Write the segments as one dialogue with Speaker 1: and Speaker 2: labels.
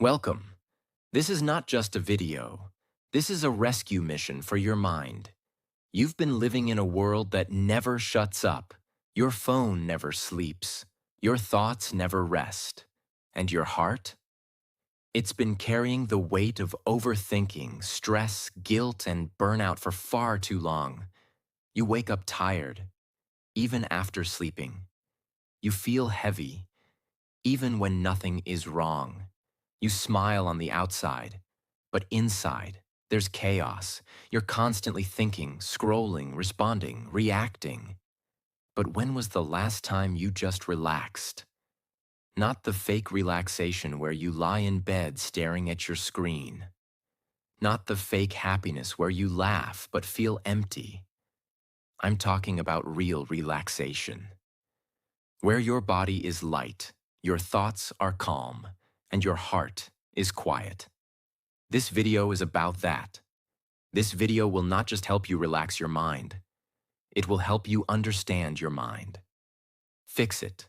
Speaker 1: Welcome. This is not just a video. This is a rescue mission for your mind. You've been living in a world that never shuts up. Your phone never sleeps. Your thoughts never rest. And your heart? It's been carrying the weight of overthinking, stress, guilt, and burnout for far too long. You wake up tired, even after sleeping. You feel heavy, even when nothing is wrong. You smile on the outside, but inside, there's chaos. You're constantly thinking, scrolling, responding, reacting. But when was the last time you just relaxed? Not the fake relaxation where you lie in bed staring at your screen. Not the fake happiness where you laugh but feel empty. I'm talking about real relaxation. Where your body is light, your thoughts are calm, and your heart is quiet. This video is about that. This video will not just help you relax your mind. It will help you understand your mind. Fix it,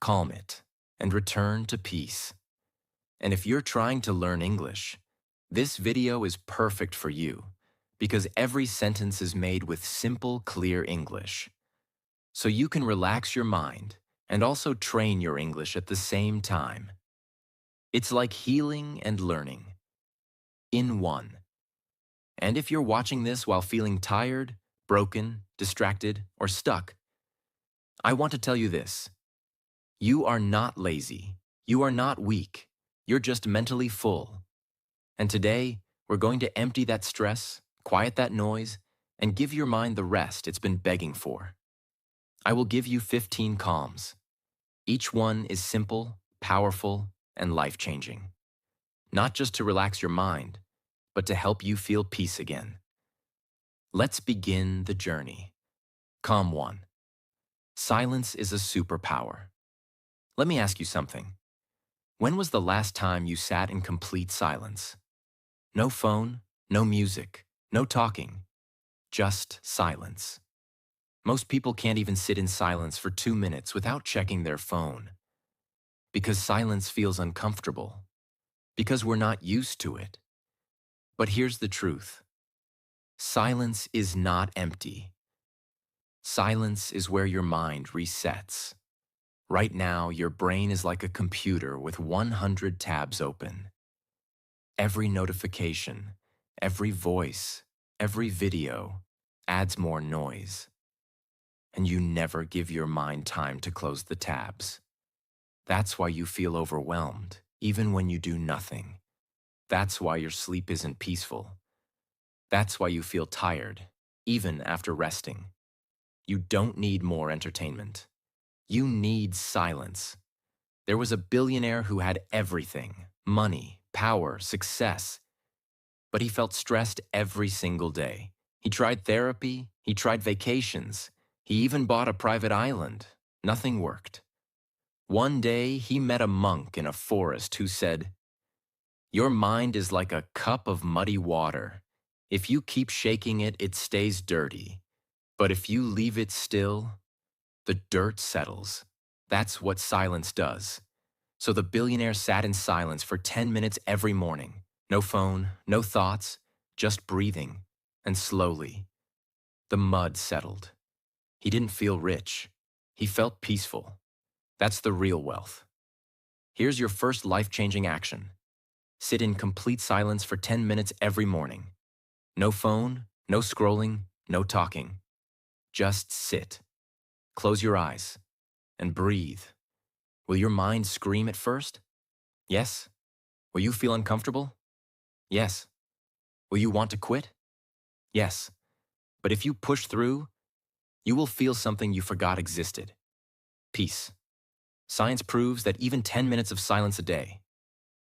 Speaker 1: calm it, and return to peace. And if you're trying to learn English, this video is perfect for you because every sentence is made with simple, clear English. So you can relax your mind and also train your English at the same time. It's like healing and learning in one. And if you're watching this while feeling tired, broken, distracted, or stuck, I want to tell you this. You are not lazy. You are not weak. You're just mentally full. And today, we're going to empty that stress, quiet that noise, and give your mind the rest it's been begging for. I will give you 15 calms. Each one is simple, powerful, and life-changing. Not just to relax your mind, but to help you feel peace again. Let's begin the journey. Calm 1. Silence is a superpower. Let me ask you something. When was the last time you sat in complete silence? No phone, no music, no talking, just silence. Most people can't even sit in silence for 2 minutes without checking their phone. Because silence feels uncomfortable. Because we're not used to it. But here's the truth. Silence is not empty. Silence is where your mind resets. Right now, your brain is like a computer with 100 tabs open. Every notification, every voice, every video adds more noise. And you never give your mind time to close the tabs. That's why you feel overwhelmed, even when you do nothing. That's why your sleep isn't peaceful. That's why you feel tired, even after resting. You don't need more entertainment. You need silence. There was a billionaire who had everything, money, power, success, but he felt stressed every single day. He tried therapy, he tried vacations, he even bought a private island. Nothing worked. One day, he met a monk in a forest who said, "Your mind is like a cup of muddy water. If you keep shaking it, it stays dirty. But if you leave it still, the dirt settles." That's what silence does. So the billionaire sat in silence for 10 minutes every morning. No phone, no thoughts, just breathing. And slowly, the mud settled. He didn't feel rich. He felt peaceful. That's the real wealth. Here's your first life-changing action. Sit in complete silence for 10 minutes every morning. No phone, no scrolling, no talking. Just sit. Close your eyes and breathe. Will your mind scream at first? Yes. Will you feel uncomfortable? Yes. Will you want to quit? Yes. But if you push through, you will feel something you forgot existed. Peace. Science proves that even 10 minutes of silence a day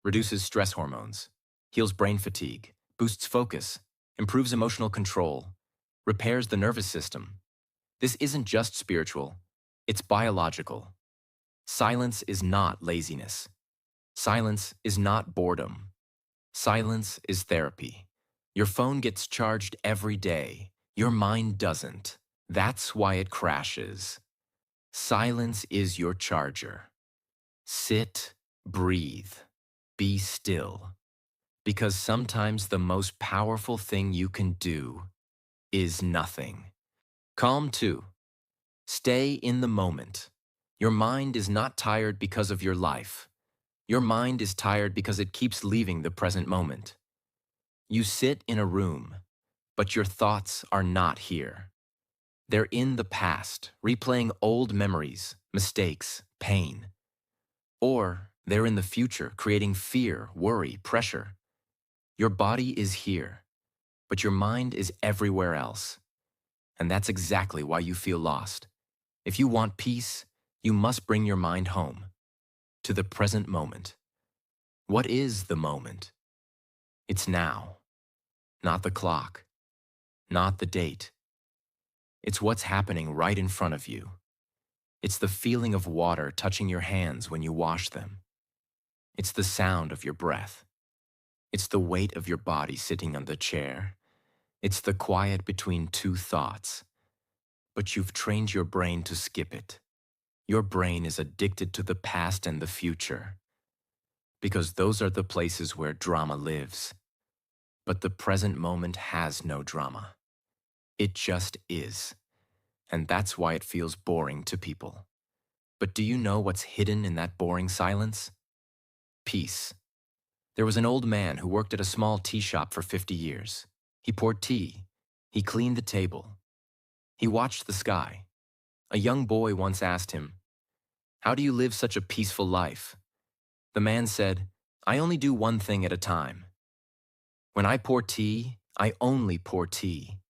Speaker 1: reduces stress hormones, heals brain fatigue, boosts focus, improves emotional control, repairs the nervous system. This isn't just spiritual, it's biological. Silence is not laziness. Silence is not boredom. Silence is therapy. Your phone gets charged every day. Your mind doesn't. That's why it crashes. Silence is your charger. Sit, breathe. Be still, because sometimes the most powerful thing you can do is nothing. Calm 2. Stay in the moment. Your mind is not tired because of your life. Your mind is tired because it keeps leaving the present moment. You sit in a room, but your thoughts are not here. They're in the past, replaying old memories, mistakes, pain. Or they're in the future, creating fear, worry, pressure. Your body is here, but your mind is everywhere else. And that's exactly why you feel lost. If you want peace, you must bring your mind home, to the present moment. What is the moment? It's now, not the clock, not the date. It's what's happening right in front of you. It's the feeling of water touching your hands when you wash them. It's the sound of your breath. It's the weight of your body sitting on the chair. It's the quiet between two thoughts. But you've trained your brain to skip it. Your brain is addicted to the past and the future, because those are the places where drama lives. But the present moment has no drama. It just is. And that's why it feels boring to people. But do you know what's hidden in that boring silence? Peace. There was an old man who worked at a small tea shop for 50 years. He poured tea. He cleaned the table. He watched the sky. A young boy once asked him, "How do you live such a peaceful life?" The man said, "I only do one thing at a time. When I pour tea, I only pour tea.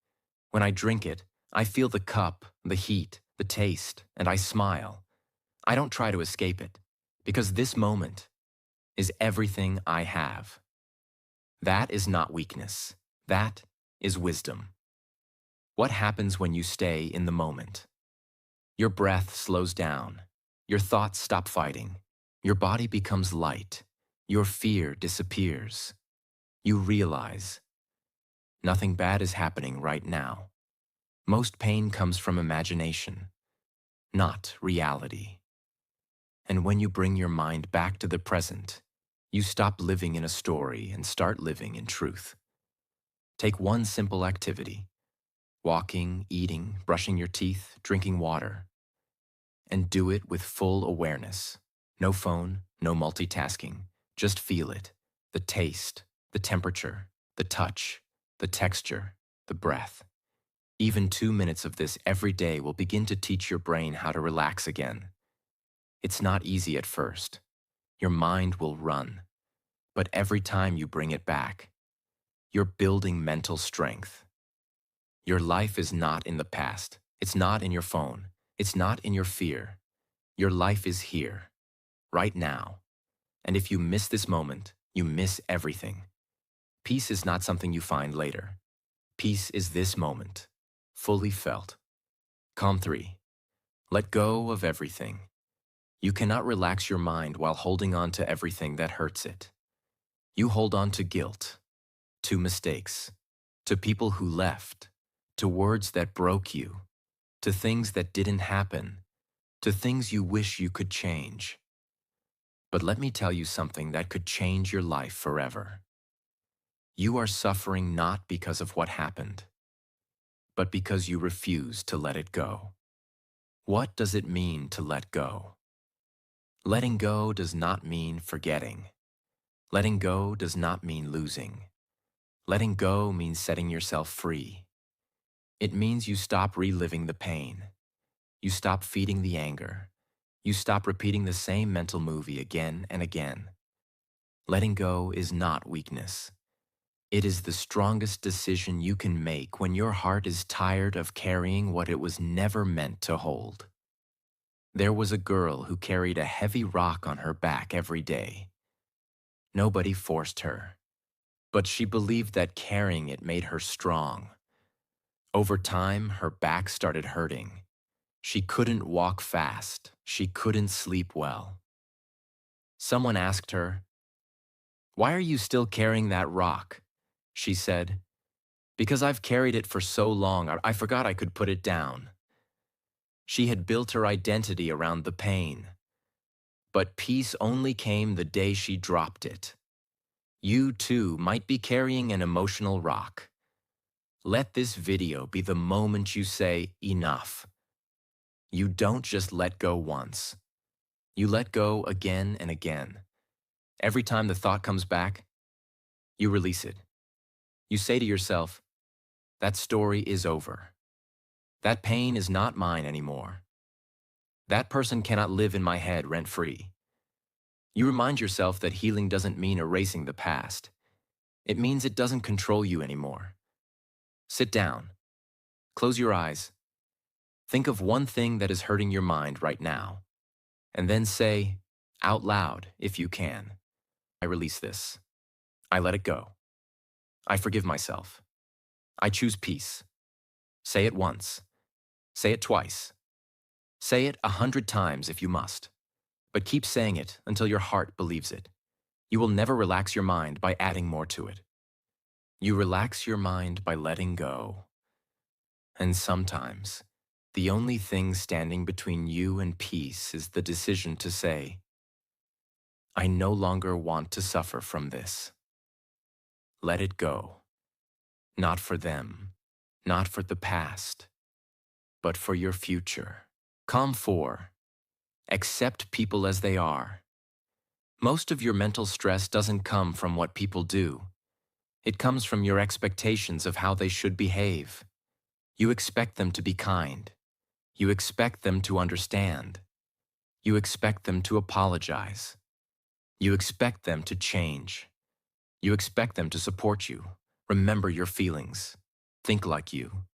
Speaker 1: When I drink it, I feel the cup, the heat, the taste, and I smile. I don't try to escape it, because this moment is everything I have." That is not weakness. That is wisdom. What happens when you stay in the moment? Your breath slows down. Your thoughts stop fighting. Your body becomes light. Your fear disappears. You realize nothing bad is happening right now. Most pain comes from imagination, not reality. And when you bring your mind back to the present, you stop living in a story and start living in truth. Take one simple activity: walking, eating, brushing your teeth, drinking water. And do it with full awareness. No phone, no multitasking. Just feel it. The taste, the temperature, the touch, the texture, the breath. Even 2 minutes of this every day will begin to teach your brain how to relax again. It's not easy at first. Your mind will run. But every time you bring it back, you're building mental strength. Your life is not in the past. It's not in your phone. It's not in your fear. Your life is here, right now. And if you miss this moment, you miss everything. Peace is not something you find later. Peace is this moment, fully felt. Calm 3. Let go of everything. You cannot relax your mind while holding on to everything that hurts it. You hold on to guilt, to mistakes, to people who left, to words that broke you, to things that didn't happen, to things you wish you could change. But let me tell you something that could change your life forever. You are suffering not because of what happened, but because you refuse to let it go. What does it mean to let go? Letting go does not mean forgetting. Letting go does not mean losing. Letting go means setting yourself free. It means you stop reliving the pain. You stop feeding the anger. You stop repeating the same mental movie again and again. Letting go is not weakness. It is the strongest decision you can make when your heart is tired of carrying what it was never meant to hold. There was a girl who carried a heavy rock on her back every day. Nobody forced her, but she believed that carrying it made her strong. Over time, her back started hurting. She couldn't walk fast. She couldn't sleep well. Someone asked her, "Why are you still carrying that rock?" She said, "Because I've carried it for so long, I forgot I could put it down." She had built her identity around the pain. But peace only came the day she dropped it. You too might be carrying an emotional rock. Let this video be the moment you say, enough. You don't just let go once. You let go again and again. Every time the thought comes back, you release it. You say to yourself, that story is over. That pain is not mine anymore. That person cannot live in my head rent-free. You remind yourself that healing doesn't mean erasing the past. It means it doesn't control you anymore. Sit down. Close your eyes. Think of one thing that is hurting your mind right now. And then say, out loud, if you can, I release this. I let it go. I forgive myself. I choose peace. Say it once. Say it twice. Say it 100 times if you must. But keep saying it until your heart believes it. You will never relax your mind by adding more to it. You relax your mind by letting go. And sometimes, the only thing standing between you and peace is the decision to say, I no longer want to suffer from this. Let it go. Not for them, not for the past, but for your future. Calm 4. Accept people as they are. Most of your mental stress doesn't come from what people do. It comes from your expectations of how they should behave. You expect them to be kind. You expect them to understand. You expect them to apologize. You expect them to change. You expect them to support you, remember your feelings, think like you,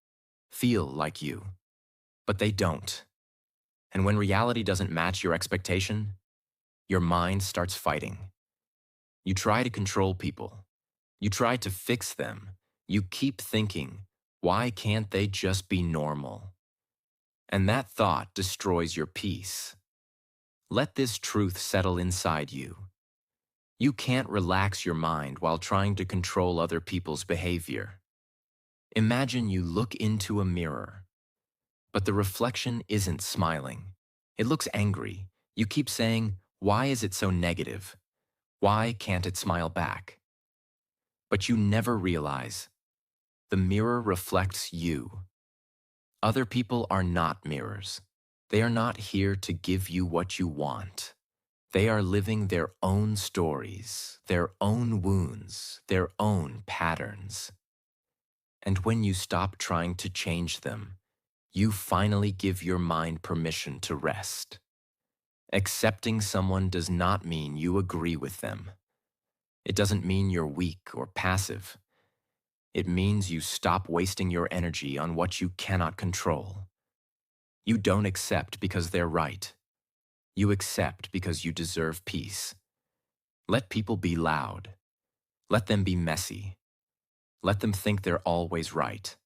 Speaker 1: feel like you. But they don't. And when reality doesn't match your expectation, your mind starts fighting. You try to control people. You try to fix them. You keep thinking, why can't they just be normal? And that thought destroys your peace. Let this truth settle inside you. You can't relax your mind while trying to control other people's behavior. Imagine you look into a mirror, but the reflection isn't smiling. It looks angry. You keep saying, why is it so negative? Why can't it smile back? But you never realize the mirror reflects you. Other people are not mirrors. They are not here to give you what you want. They are living their own stories, their own wounds, their own patterns. And when you stop trying to change them, you finally give your mind permission to rest. Accepting someone does not mean you agree with them. It doesn't mean you're weak or passive. It means you stop wasting your energy on what you cannot control. You don't accept because they're right. You accept because you deserve peace. Let people be loud. Let them be messy. Let them think they're always right.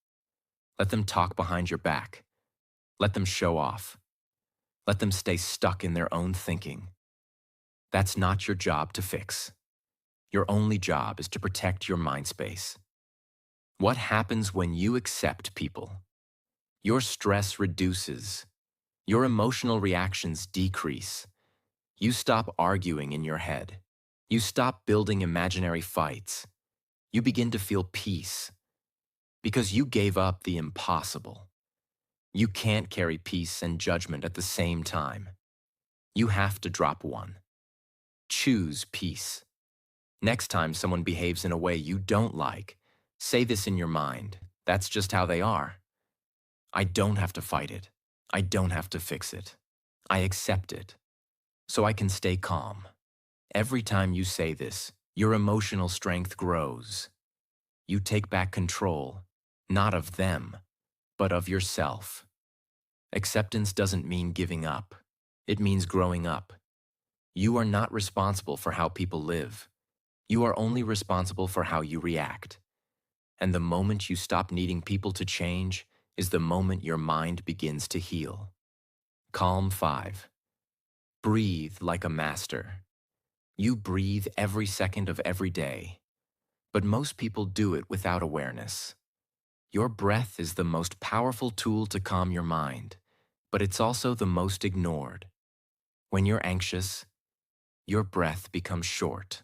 Speaker 1: Let them talk behind your back. Let them show off. Let them stay stuck in their own thinking. That's not your job to fix. Your only job is to protect your mind space. What happens when you accept people? Your stress reduces. Your emotional reactions decrease. You stop arguing in your head. You stop building imaginary fights. You begin to feel peace. Because you gave up the impossible. You can't carry peace and judgment at the same time. You have to drop one. Choose peace. Next time someone behaves in a way you don't like, say this in your mind. That's just how they are. I don't have to fight it. I don't have to fix it. I accept it. So I can stay calm. Every time you say this, your emotional strength grows. You take back control, not of them, but of yourself. Acceptance doesn't mean giving up. It means growing up. You are not responsible for how people live. You are only responsible for how you react. And the moment you stop needing people to change is the moment your mind begins to heal. Calm 5. Breathe like a master. You breathe every second of every day. But most people do it without awareness. Your breath is the most powerful tool to calm your mind, but it's also the most ignored. When you're anxious, your breath becomes short.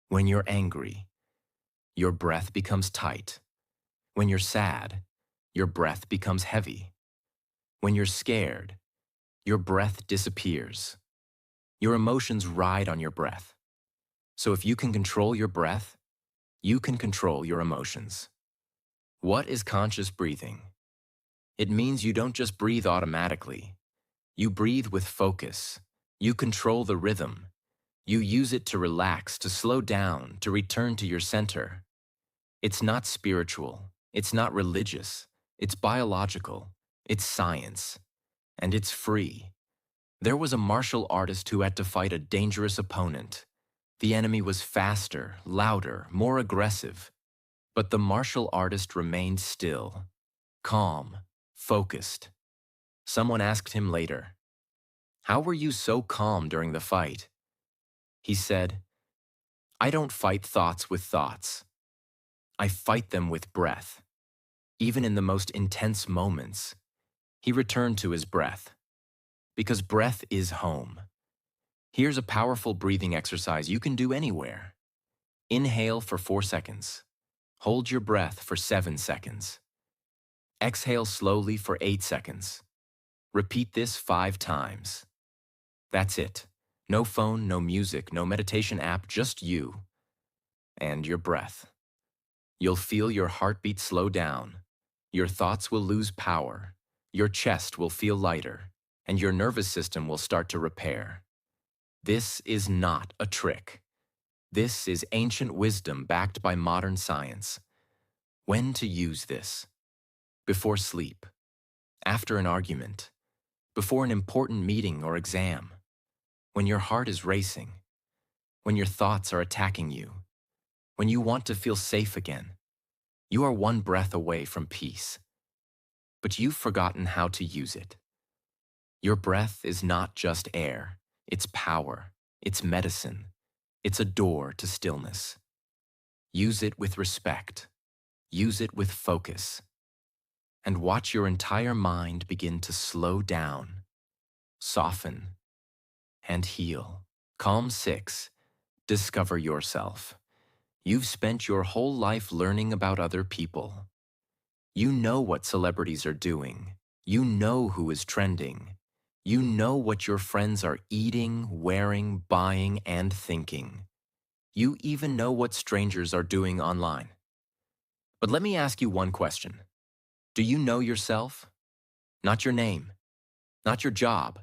Speaker 1: When you're angry, your breath becomes tight. When you're sad, your breath becomes heavy. When you're scared, your breath disappears. Your emotions ride on your breath. So if you can control your breath, you can control your emotions. What is conscious breathing? It means you don't just breathe automatically. You breathe with focus. You control the rhythm. You use it to relax, to slow down, to return to your center. It's not spiritual. It's not religious. It's biological. It's science. And it's free. There was a martial artist who had to fight a dangerous opponent. The enemy was faster, louder, more aggressive. But the martial artist remained still, calm, focused. Someone asked him later, "How were you so calm during the fight?" He said, "I don't fight thoughts with thoughts. I fight them with breath." Even in the most intense moments, he returned to his breath, because breath is home. Here's a powerful breathing exercise you can do anywhere. Inhale for 4 seconds. Hold your breath for 7 seconds. Exhale slowly for 8 seconds. Repeat this 5 times. That's it. No phone, no music, no meditation app, just you and your breath. You'll feel your heartbeat slow down. Your thoughts will lose power. Your chest will feel lighter, and your nervous system will start to repair. This is not a trick. This is ancient wisdom backed by modern science. When to use this? Before sleep, after an argument, before an important meeting or exam, when your heart is racing, when your thoughts are attacking you, when you want to feel safe again. You are one breath away from peace, but you've forgotten how to use it. Your breath is not just air, it's power, it's medicine, it's a door to stillness. Use it with respect, use it with focus, and watch your entire mind begin to slow down, soften, and heal. Calm 6. Discover yourself. You've spent your whole life learning about other people. You know what celebrities are doing. You know who is trending. You know what your friends are eating, wearing, buying, and thinking. You even know what strangers are doing online. But let me ask you one question. Do you know yourself? Not your name, not your job,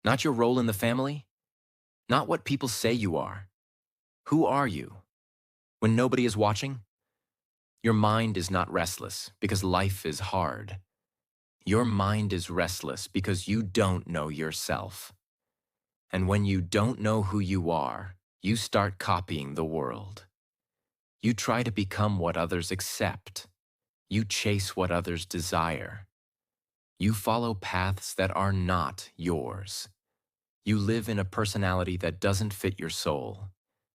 Speaker 1: not your role in the family, not what people say you are. Who are you? When nobody is watching? Your mind is not restless because life is hard. Your mind is restless because you don't know yourself. And when you don't know who you are, you start copying the world. You try to become what others accept. You chase what others desire. You follow paths that are not yours. You live in a personality that doesn't fit your soul,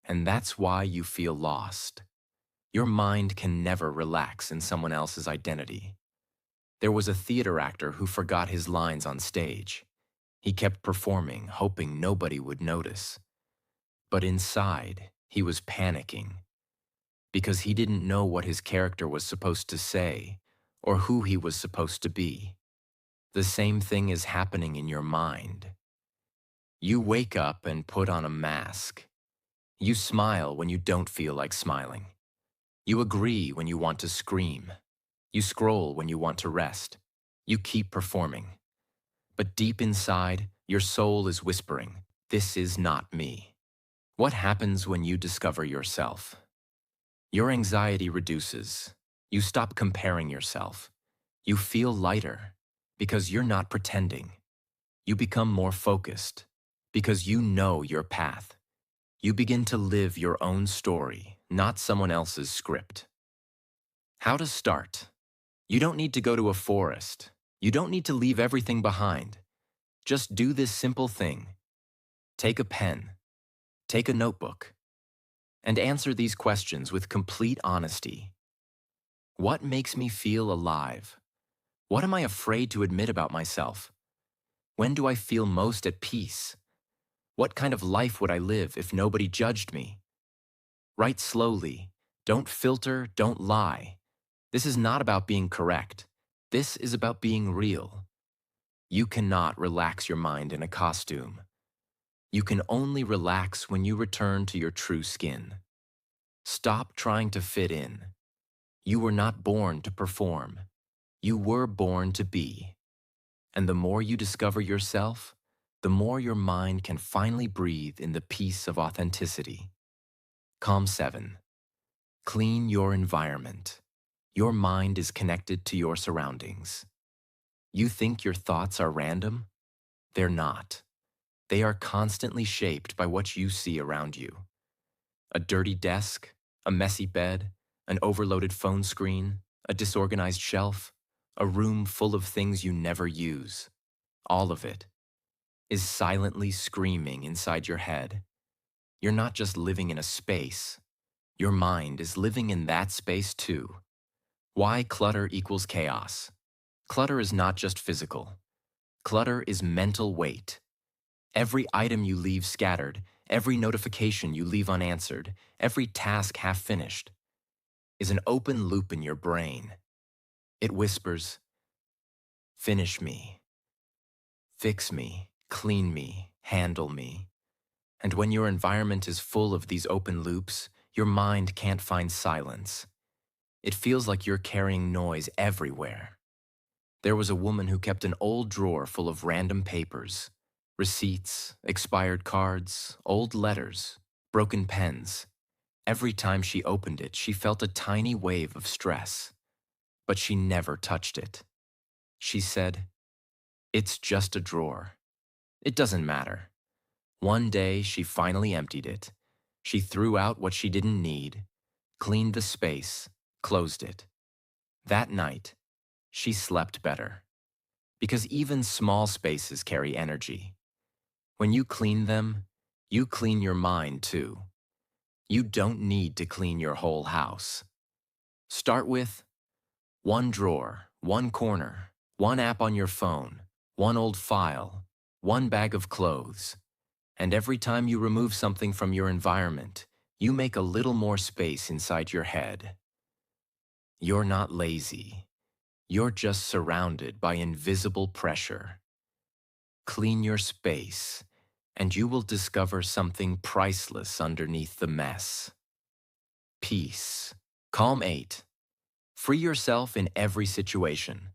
Speaker 1: and that's why you feel lost. Your mind can never relax in someone else's identity. There was a theater actor who forgot his lines on stage. He kept performing, hoping nobody would notice. But inside, he was panicking because he didn't know what his character was supposed to say or who he was supposed to be. The same thing is happening in your mind. You wake up and put on a mask. You smile when you don't feel like smiling. You agree when you want to scream. You scroll when you want to rest. You keep performing. But deep inside, your soul is whispering, "This is not me." What happens when you discover yourself? Your anxiety reduces. You stop comparing yourself. You feel lighter because you're not pretending. You become more focused because you know your path. You begin to live your own story, not someone else's script. How to start? You don't need to go to a forest. You don't need to leave everything behind. Just do this simple thing. Take a pen, take a notebook, and answer these questions with complete honesty. What makes me feel alive? What am I afraid to admit about myself? When do I feel most at peace? What kind of life would I live if nobody judged me? Write slowly. Don't filter, don't lie. This is not about being correct. This is about being real. You cannot relax your mind in a costume. You can only relax when you return to your true skin. Stop trying to fit in. You were not born to perform. You were born to be. And the more you discover yourself, the more your mind can finally breathe in the peace of authenticity. Calm 7. Clean your environment. Your mind is connected to your surroundings. You think your thoughts are random? They're not. They are constantly shaped by what you see around you. A dirty desk, a messy bed, an overloaded phone screen, a disorganized shelf, a room full of things you never use. All of it is silently screaming inside your head. You're not just living in a space. Your mind is living in that space too. Why clutter equals chaos? Clutter is not just physical. Clutter is mental weight. Every item you leave scattered, every notification you leave unanswered, every task half finished, is an open loop in your brain. It whispers, finish me, fix me, clean me, handle me. And when your environment is full of these open loops, your mind can't find silence. It feels like you're carrying noise everywhere. There was a woman who kept an old drawer full of random papers, receipts, expired cards, old letters, broken pens. Every time she opened it, she felt a tiny wave of stress, but she never touched it. She said, "It's just a drawer. It doesn't matter." One day, she finally emptied it. She threw out what she didn't need, cleaned the space, closed it. That night, she slept better. Because even small spaces carry energy. When you clean them, you clean your mind too. You don't need to clean your whole house. Start with one drawer, one corner, one app on your phone, one old file, one bag of clothes. And every time you remove something from your environment, you make a little more space inside your head. You're not lazy. You're just surrounded by invisible pressure. Clean your space, and you will discover something priceless underneath the mess. Peace. Calm 8. Free yourself in every situation.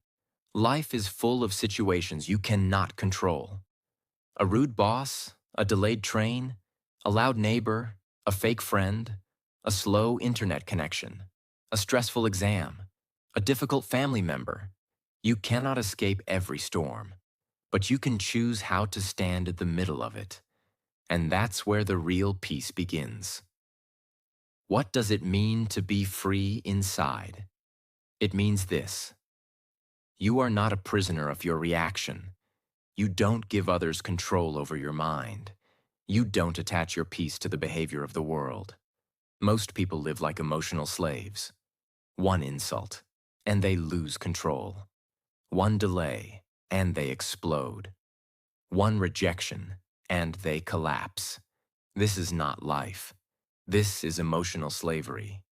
Speaker 1: Life is full of situations you cannot control. A rude boss, a delayed train, a loud neighbor, a fake friend, a slow internet connection, a stressful exam, a difficult family member. You cannot escape every storm, but you can choose how to stand at the middle of it. And that's where the real peace begins. What does it mean to be free inside? It means this. You are not a prisoner of your reaction. You don't give others control over your mind. You don't attach your peace to the behavior of the world. Most people live like emotional slaves. One insult, and they lose control. One delay, and they explode. One rejection, and they collapse. This is not life. This is emotional slavery.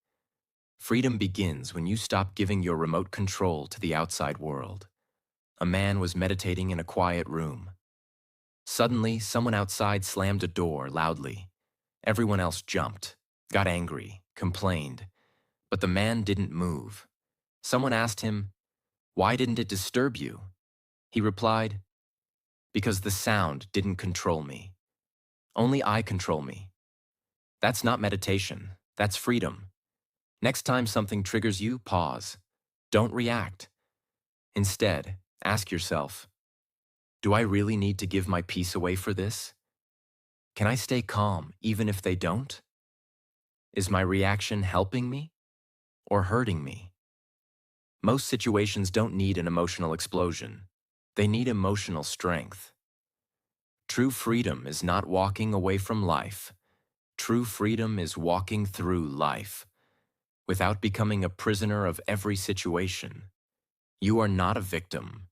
Speaker 1: Freedom begins when you stop giving your remote control to the outside world. A man was meditating in a quiet room. Suddenly, someone outside slammed a door loudly. Everyone else jumped, got angry, complained. But the man didn't move. Someone asked him, "Why didn't it disturb you?" He replied, "Because the sound didn't control me. Only I control me." That's not meditation. That's freedom. Next time something triggers you, pause. Don't react. Instead, ask yourself, do I really need to give my peace away for this? Can I stay calm even if they don't? Is my reaction helping me or hurting me? Most situations don't need an emotional explosion. They need emotional strength. True freedom is not walking away from life. True freedom is walking through life without becoming a prisoner of every situation. You are not a victim.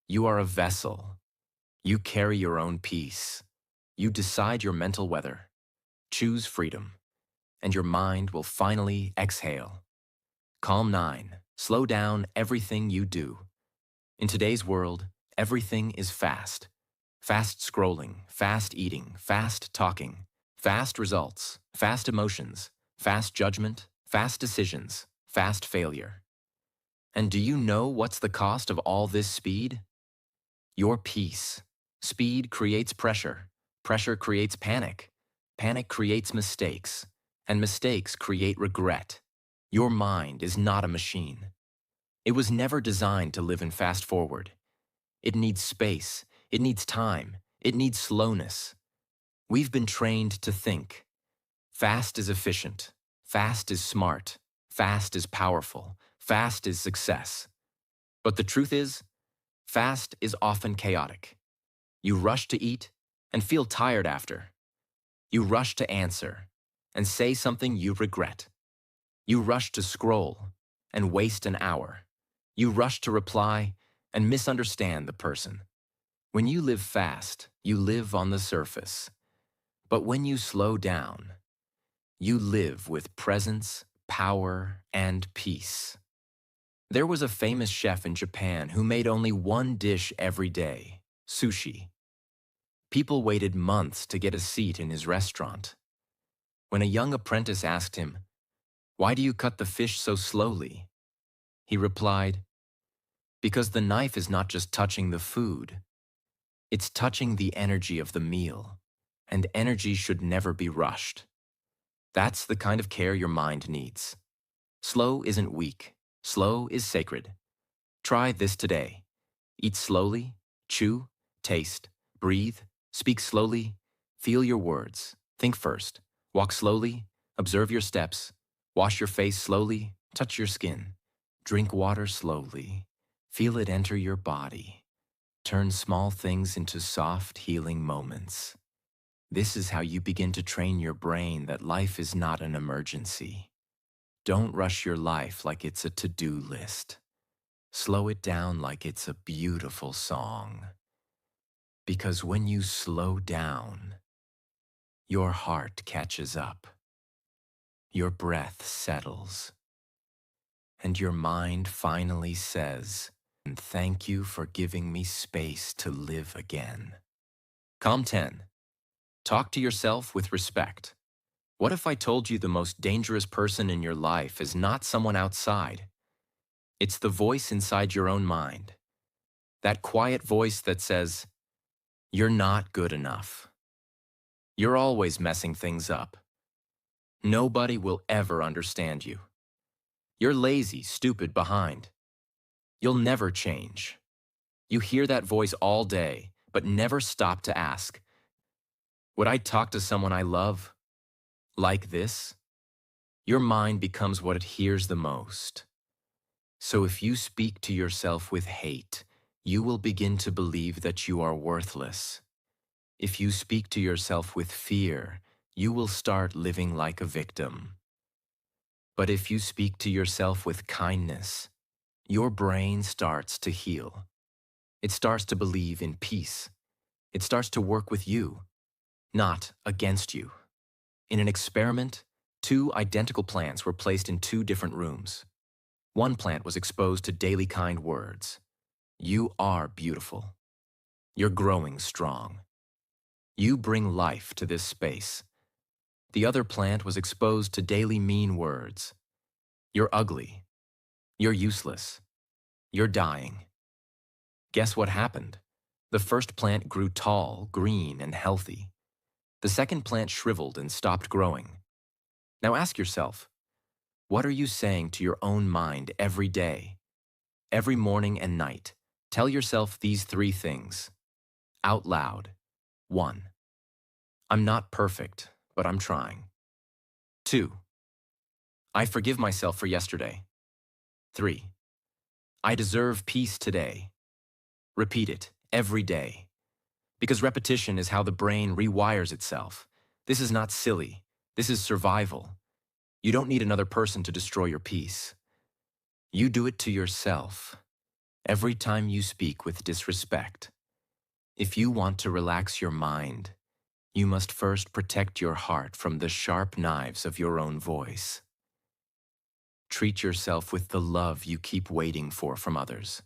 Speaker 1: You are a vessel. You carry your own peace. You decide your mental weather. Choose freedom, and your mind will finally exhale. Calm 9. Slow down everything you do. In today's world, everything is fast. Fast scrolling, fast eating, fast talking, fast results, fast emotions, fast judgment, fast decisions, fast failure. And do you know what's the cost of all this speed? Your peace. Speed creates pressure. Pressure creates panic. Panic creates mistakes. And mistakes create regret. Your mind is not a machine. It was never designed to live in fast forward. It needs space. It needs time. It needs slowness. We've been trained to think. Fast is efficient. Fast is smart. Fast is powerful. Fast is success. But the truth is, fast is often chaotic. You rush to eat and feel tired after. You rush to answer and say something you regret. You rush to scroll and waste an hour. You rush to reply and misunderstand the person. When you live fast, you live on the surface. But when you slow down, you live with presence, power, and peace. There was a famous chef in Japan who made only one dish every day, sushi. People waited months to get a seat in his restaurant. When a young apprentice asked him, "Why do you cut the fish so slowly?" he replied, "Because the knife is not just touching the food, it's touching the energy of the meal, and energy should never be rushed." That's the kind of care your mind needs. Slow isn't weak. Slow is sacred. Try this today. Eat slowly, chew, taste, breathe, speak slowly, feel your words, think first, walk slowly, observe your steps, wash your face slowly, touch your skin, drink water slowly, feel it enter your body. Turn small things into soft, healing moments. This is how you begin to train your brain that life is not an emergency. Don't rush your life like it's a to-do list. Slow it down like it's a beautiful song. Because when you slow down, your heart catches up, your breath settles, and your mind finally says, "And thank you for giving me space to live again." Calm 10. Talk to yourself with respect. What if I told you the most dangerous person in your life is not someone outside? It's the voice inside your own mind. That quiet voice that says, "You're not good enough. You're always messing things up. Nobody will ever understand you. You're lazy, stupid, behind. You'll never change." You hear that voice all day, but never stop to ask, would I talk to someone I love like this? Your mind becomes what it hears the most. So if you speak to yourself with hate, you will begin to believe that you are worthless. If you speak to yourself with fear, you will start living like a victim. But if you speak to yourself with kindness, your brain starts to heal. It starts to believe in peace. It starts to work with you, not against you. In an experiment, two identical plants were placed in two different rooms. One plant was exposed to daily kind words. "You are beautiful. You're growing strong. You bring life to this space." The other plant was exposed to daily mean words. "You're ugly. You're useless. You're dying." Guess what happened? The first plant grew tall, green, and healthy. The second plant shriveled and stopped growing. Now ask yourself, what are you saying to your own mind every day? Every morning and night, tell yourself these three things. Out loud. 1. I'm not perfect, but I'm trying. 2. I forgive myself for yesterday. 3. I deserve peace today. Repeat it every day. Because repetition is how the brain rewires itself. This is not silly. This is survival. You don't need another person to destroy your peace. You do it to yourself every time you speak with disrespect. If you want to relax your mind, You must first protect your heart from the sharp knives of your own voice. Treat yourself with the love you keep waiting for from others.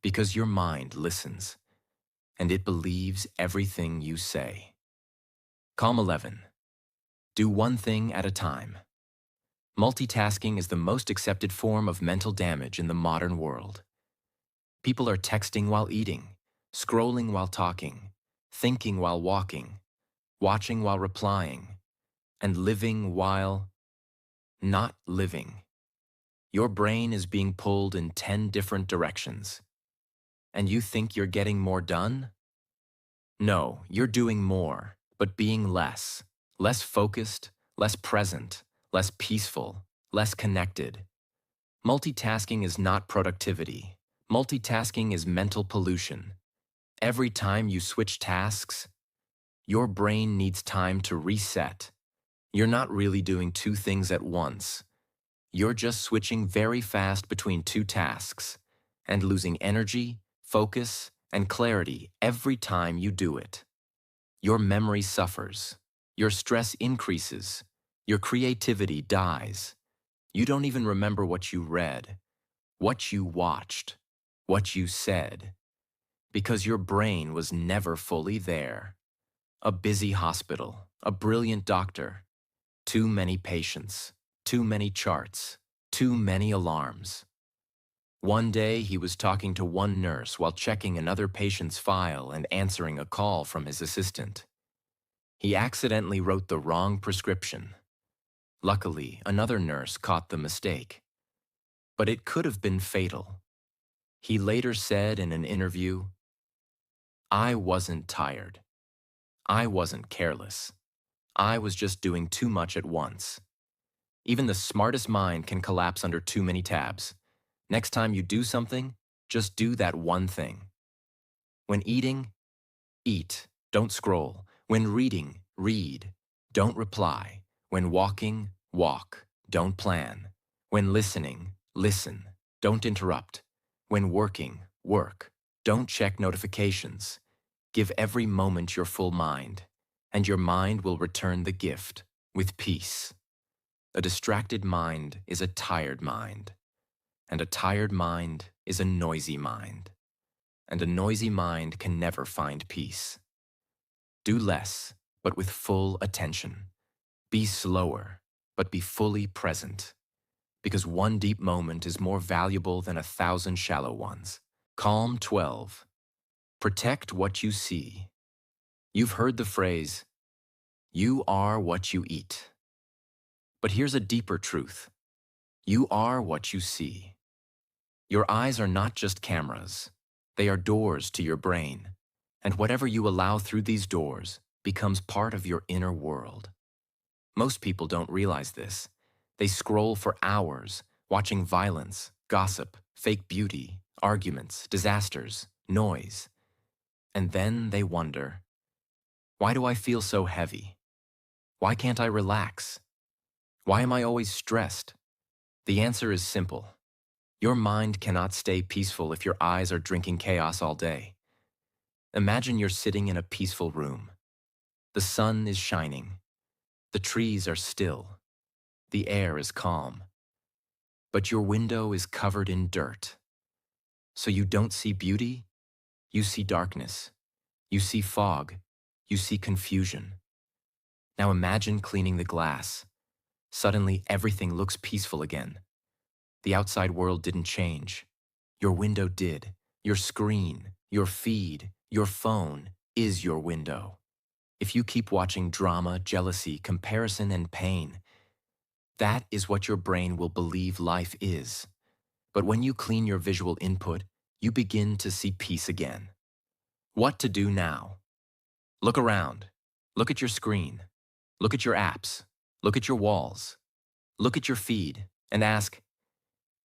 Speaker 1: Because your mind listens, and it believes everything you say. Calm 11. Do one thing at a time. Multitasking is the most accepted form of mental damage in the modern world. People are texting while eating, scrolling while talking, thinking while walking, watching while replying, and living while not living. Your brain is being pulled in 10 different directions. And you think you're getting more done? No, you're doing more, but being less. Less focused, less present, less peaceful, less connected. Multitasking is not productivity. Multitasking is mental pollution. Every time you switch tasks, your brain needs time to reset. You're not really doing two things at once. You're just switching very fast between two tasks and losing energy, focus, and clarity every time you do it. Your memory suffers. Your stress increases. Your creativity dies. You don't even remember what you read, what you watched, what you said, because your brain was never fully there. A busy hospital, a brilliant doctor, too many patients, too many charts, too many alarms. One day he was talking to one nurse while checking another patient's file and answering a call from his assistant. He accidentally wrote the wrong prescription. Luckily, another nurse caught the mistake. But it could have been fatal. He later said in an interview, "I wasn't tired. I wasn't careless. I was just doing too much at once." Even the smartest mind can collapse under too many tabs. Next time you do something, just do that one thing. When eating, eat, don't scroll. When reading, read, don't reply. When walking, walk, don't plan. When listening, listen, don't interrupt. When working, work, don't check notifications. Give every moment your full mind, and your mind will return the gift with peace. A distracted mind is a tired mind, and a tired mind is a noisy mind, and a noisy mind can never find peace. Do less, but with full attention. Be slower, but be fully present, because one deep moment is more valuable than 1,000 shallow ones. Calm 12. Protect what you see. You've heard the phrase, "You are what you eat." But here's a deeper truth. You are what you see. Your eyes are not just cameras. They are doors to your brain, and whatever you allow through these doors becomes part of your inner world. Most people don't realize this. They scroll for hours, watching violence, gossip, fake beauty, arguments, disasters, noise. And then they wonder, why do I feel so heavy? Why can't I relax? Why am I always stressed? The answer is simple. Your mind cannot stay peaceful if your eyes are drinking chaos all day. Imagine you're sitting in a peaceful room. The sun is shining. The trees are still. The air is calm. But your window is covered in dirt. So you don't see beauty, you see darkness. You see fog. You see confusion. Now imagine cleaning the glass. Suddenly everything looks peaceful again. The outside world didn't change. Your window did. Your screen, your feed, your phone is your window. If you keep watching drama, jealousy, comparison, and pain, that is what your brain will believe life is. But when you clean your visual input, you begin to see peace again. What to do now? Look around. Look at your screen. Look at your apps. Look at your walls. Look at your feed and ask,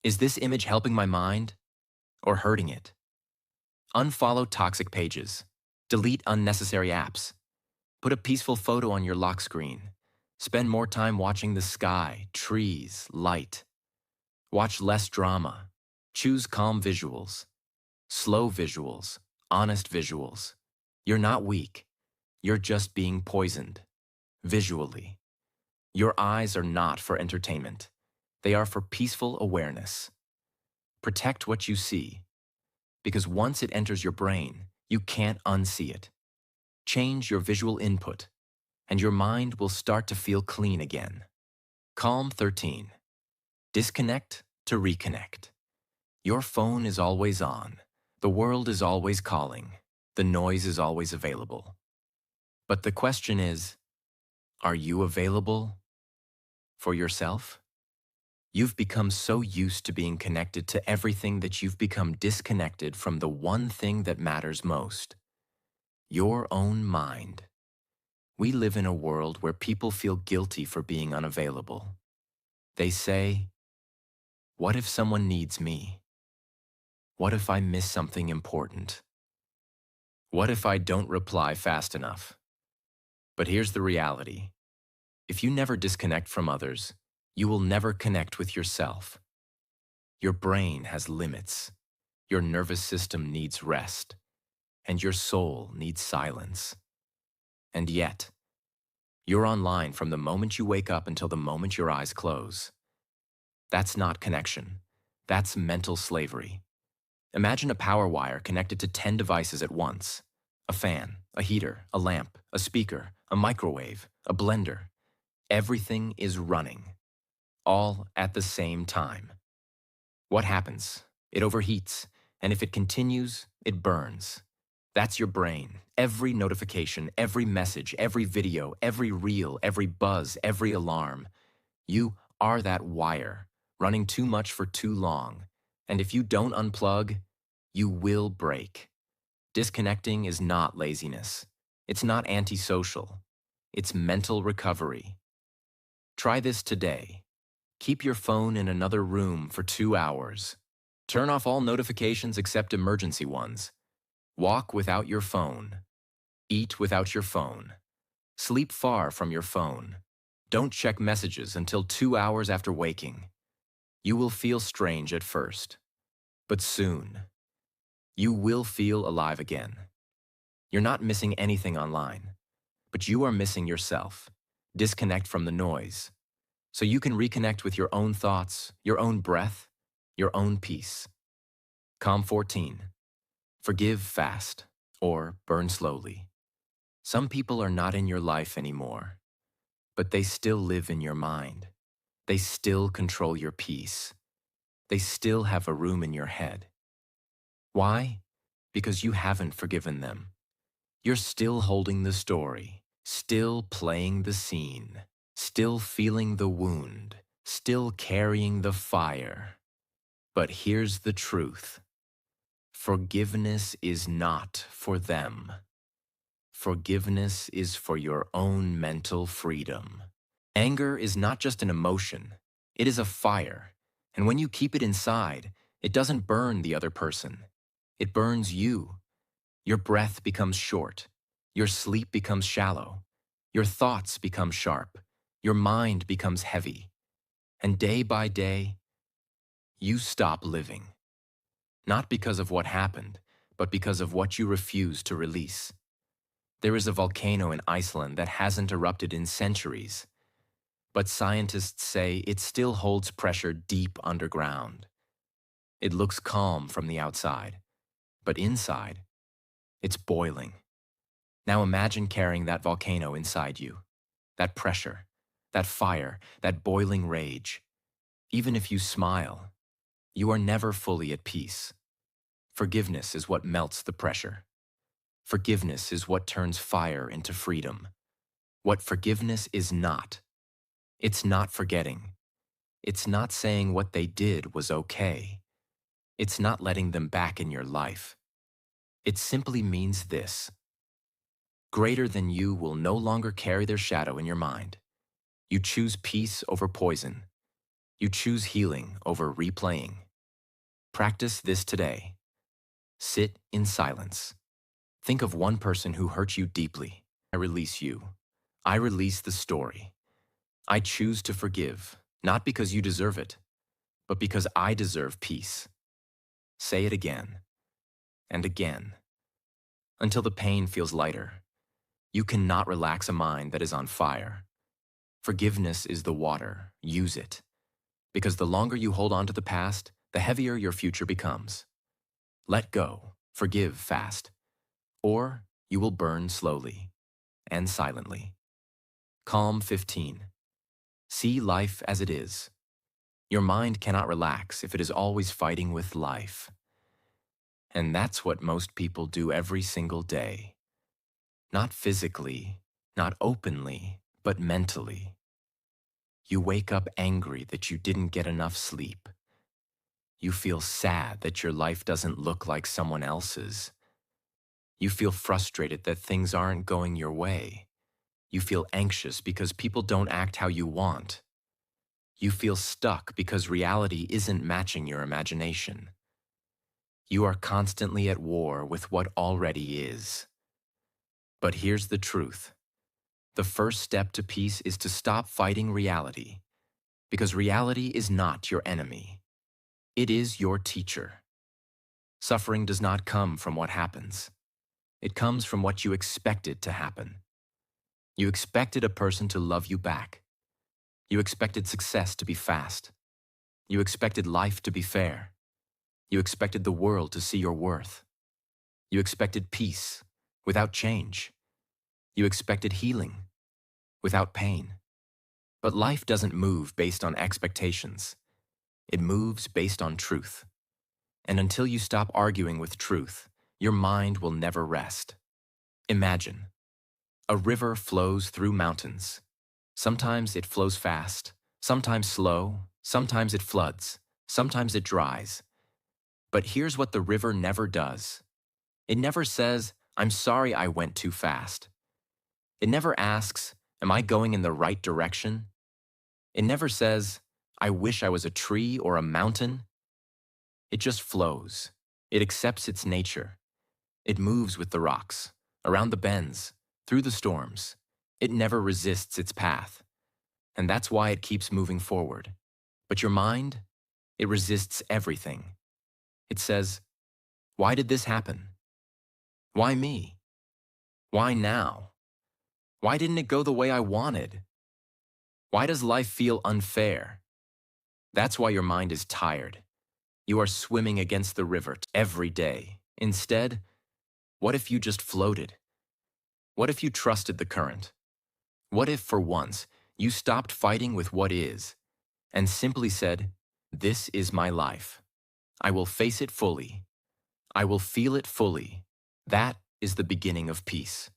Speaker 1: is this image helping my mind or hurting it? Unfollow toxic pages. Delete unnecessary apps. Put a peaceful photo on your lock screen. Spend more time watching the sky, trees, light. Watch less drama. Choose calm visuals. Slow visuals. Honest visuals. You're not weak. You're just being poisoned, visually. Your eyes are not for entertainment. They are for peaceful awareness. Protect what you see, because once it enters your brain, you can't unsee it. Change your visual input, and your mind will start to feel clean again. Calm 13. Disconnect to reconnect. Your phone is always on. The world is always calling. The noise is always available. But the question is, are you available for yourself? You've become so used to being connected to everything that you've become disconnected from the one thing that matters most, your own mind. We live in a world where people feel guilty for being unavailable. They say, what if someone needs me? What if I miss something important? What if I don't reply fast enough? But here's the reality. If you never disconnect from others, you will never connect with yourself. Your brain has limits. Your nervous system needs rest. And your soul needs silence. And yet, you're online from the moment you wake up until the moment your eyes close. That's not connection. That's mental slavery. Imagine a power wire connected to 10 devices at once. A fan, a heater, a lamp, a speaker, a microwave, a blender. Everything is running, all at the same time. What happens? It overheats, and if it continues, it burns. That's your brain. Every notification, every message, every video, every reel, every buzz, every alarm. You are that wire, running too much for too long. And if you don't unplug, you will break. Disconnecting is not laziness. It's not antisocial. It's mental recovery. Try this today. Keep your phone in another room for 2 hours. Turn off all notifications except emergency ones. Walk without your phone. Eat without your phone. Sleep far from your phone. Don't check messages until 2 hours after waking. You will feel strange at first, but soon, you will feel alive again. You're not missing anything online, but you are missing yourself. Disconnect from the noise, so you can reconnect with your own thoughts, your own breath, your own peace. Calm 14. Forgive fast, or burn slowly. Some people are not in your life anymore, but they still live in your mind. They still control your peace. They still have a room in your head. Why? Because you haven't forgiven them. You're still holding the story, still playing the scene, still feeling the wound, still carrying the fire. But here's the truth. Forgiveness is not for them. Forgiveness is for your own mental freedom. Anger is not just an emotion. It is a fire. And when you keep it inside, it doesn't burn the other person. It burns you. Your breath becomes short. Your sleep becomes shallow. Your thoughts become sharp. Your mind becomes heavy. And day by day, you stop living. Not because of what happened, but because of what you refuse to release. There is a volcano in Iceland that hasn't erupted in centuries, but scientists say it still holds pressure deep underground. It looks calm from the outside, but inside, it's boiling. Now imagine carrying that volcano inside you, that pressure, that fire, that boiling rage. Even if you smile, you are never fully at peace. Forgiveness is what melts the pressure. Forgiveness is what turns fire into freedom. What forgiveness is not. It's not forgetting. It's not saying what they did was okay. It's not letting them back in your life. It simply means this. Greater than you will no longer carry their shadow in your mind. You choose peace over poison. You choose healing over replaying. Practice this today. Sit in silence. Think of one person who hurt you deeply. I release you. I release the story. I choose to forgive, not because you deserve it, but because I deserve peace. Say it again and again until the pain feels lighter. You cannot relax a mind that is on fire. Forgiveness is the water. Use it. Because the longer you hold on to the past, the heavier your future becomes. Let go. Forgive fast. Or you will burn slowly and silently. Calm 15. See life as it is. Your mind cannot relax if it is always fighting with life. And that's what most people do every single day. Not physically, not openly, but mentally. You wake up angry that you didn't get enough sleep. You feel sad that your life doesn't look like someone else's. You feel frustrated that things aren't going your way. You feel anxious because people don't act how you want. You feel stuck because reality isn't matching your imagination. You are constantly at war with what already is. But here's the truth. The first step to peace is to stop fighting reality, because reality is not your enemy. It is your teacher. Suffering does not come from what happens. It comes from what you expected to happen. You expected a person to love you back. You expected success to be fast. You expected life to be fair. You expected the world to see your worth. You expected peace without change. You expected healing without pain. But life doesn't move based on expectations. It moves based on truth. And until you stop arguing with truth, your mind will never rest. Imagine, a river flows through mountains. Sometimes it flows fast, sometimes slow, sometimes it floods, sometimes it dries. But here's what the river never does. It never says, "I'm sorry I went too fast." It never asks, "Am I going in the right direction?" It never says, "I wish I was a tree or a mountain." It just flows. It accepts its nature. It moves with the rocks, around the bends, through the storms. It never resists its path. And that's why it keeps moving forward. But your mind, it resists everything. It says, "Why did this happen? Why me? Why now? Why didn't it go the way I wanted? Why does life feel unfair?" That's why your mind is tired. You are swimming against the river every day. Instead, what if you just floated? What if you trusted the current? What if, for once, you stopped fighting with what is and simply said, "This is my life. I will face it fully. I will feel it fully." That is the beginning of peace.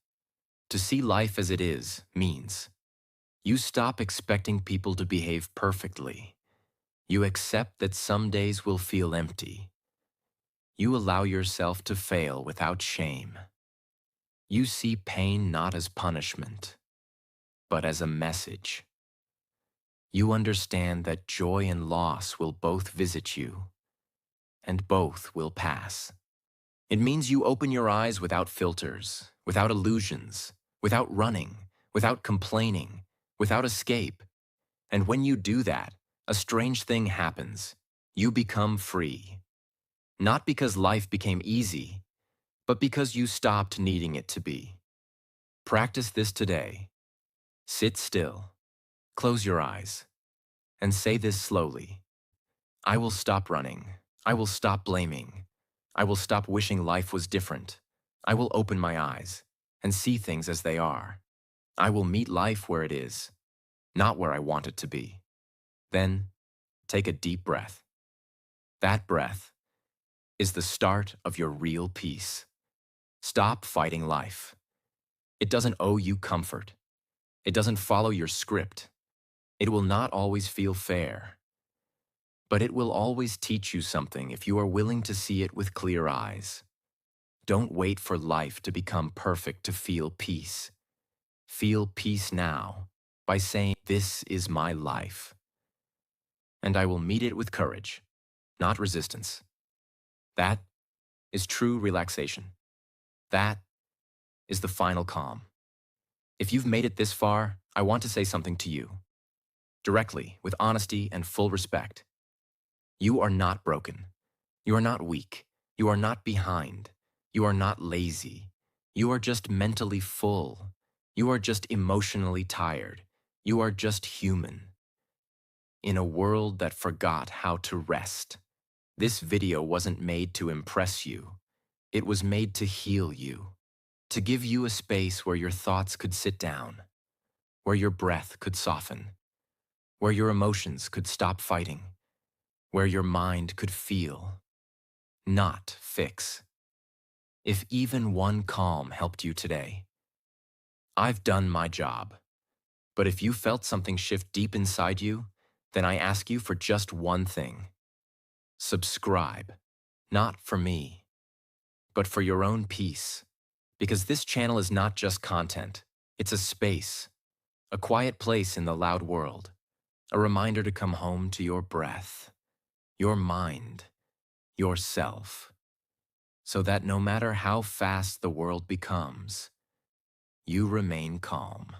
Speaker 1: To see life as it is means you stop expecting people to behave perfectly. You accept that some days will feel empty. You allow yourself to fail without shame. You see pain not as punishment, but as a message. You understand that joy and loss will both visit you, and both will pass. It means you open your eyes without filters, without illusions, without running, without complaining, without escape. And when you do that, a strange thing happens. You become free. Not because life became easy, but because you stopped needing it to be. Practice this today. Sit still, close your eyes, and say this slowly. I will stop running. I will stop blaming. I will stop wishing life was different. I will open my eyes and see things as they are. I will meet life where it is, not where I want it to be. Then, take a deep breath. That breath is the start of your real peace. Stop fighting life. It doesn't owe you comfort. It doesn't follow your script. It will not always feel fair. But it will always teach you something if you are willing to see it with clear eyes. Don't wait for life to become perfect to feel peace. Feel peace now by saying, "This is my life. And I will meet it with courage, not resistance." That is true relaxation. That is the final calm. If you've made it this far, I want to say something to you. Directly, with honesty and full respect. You are not broken. You are not weak. You are not behind. You are not lazy. You are just mentally full. You are just emotionally tired. You are just human. In a world that forgot how to rest. This video wasn't made to impress you. It was made to heal you. To give you a space where your thoughts could sit down, where your breath could soften, where your emotions could stop fighting, where your mind could feel, not fix. If even one calm helped you today, I've done my job. But if you felt something shift deep inside you, then I ask you for just one thing. Subscribe. Not for me, but for your own peace. Because this channel is not just content. It's a space, a quiet place in the loud world, a reminder to come home to your breath, your mind, yourself, so that no matter how fast the world becomes, you remain calm.